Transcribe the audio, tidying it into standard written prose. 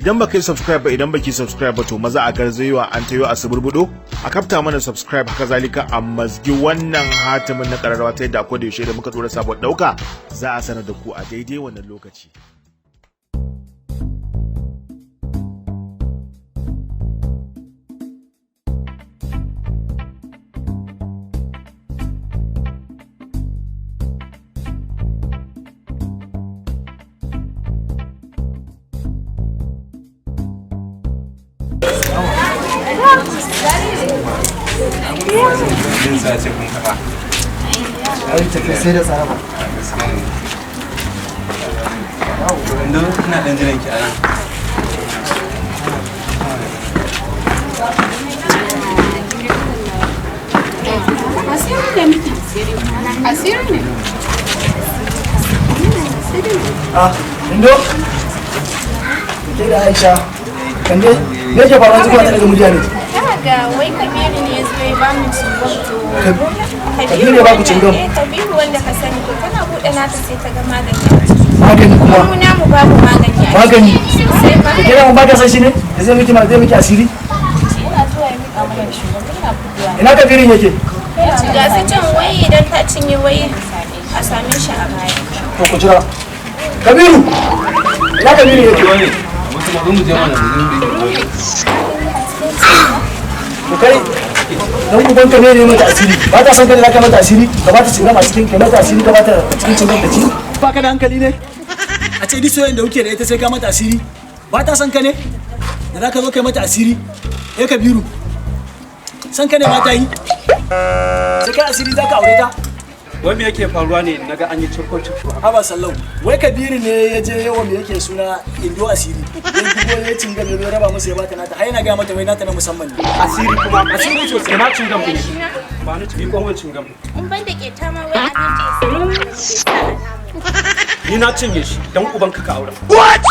idan baka yi subscribe ba idan baki subscribe ba to maza a garzayewa an tayo a suburbudo a kafta mana subscribe haka zalika a mazgi wannan hatimin na kararrawa ta yadda ko da yaushe da muka dora sabon dauka za a sanar da ku a daidai wannan lokaci. Sai kun kafa. Ai tafi sai da tsara ba. Indo ina dan jiran ki anan. Asiri ne. Ah, Indo. Ke da Aisha. Kande, me ke faruwa zuwa daga mutane? Kaga wai Kabiru ne yazo ya ba mu cingam. Kabiru ne ba ku cingam? Kabiru wanda ka sani to tana bude nata sai ta ga magani. Magani kuma? Mu na mu babu magani. Magani? Sai ma. Da kira mun ba ka san shi ne? Da zai miki asiri? Ina zuwa ya mika mana shugaban ina kuduwa. Ina Kabirin yake? Ga su can wai idan ta cinye wai a same shi a baya. To ku jira. Kabiru! Ina Kabiru yake? Wani. Mutum mu je mana mu je. Ku kai dan uban ka ne mata asiri. Ba ta san ka da ka mata asiri, ka ba ta cingam a cikin ka mata asiri ka ba ta cikin cingam da ci. Ba ka da hankali ne? A ce di soyayyen da kuke da ita sai ka mata asiri. Ba ta san ka ne? Da za ka zo kai mata asiri. Kabiru. San ka ne ma ta yi? Sai kai asiri za ka aure ta? Wai me yake faruwa ne naga an yi cirko. Haba sallau. Wai Kabiru ne ya je yawa me yake suna Indo asiri. Dan dubo ya cingam ya raba musu ya bata nata. Ai na ga mata wai nata na musamman ne. Asiri kuma asiri to sai na cingam ne. Ba ni ci kon cingam. In ban da ke ta ma wai abin da ya sa Ni na cinye shi dan uban ka aure. What?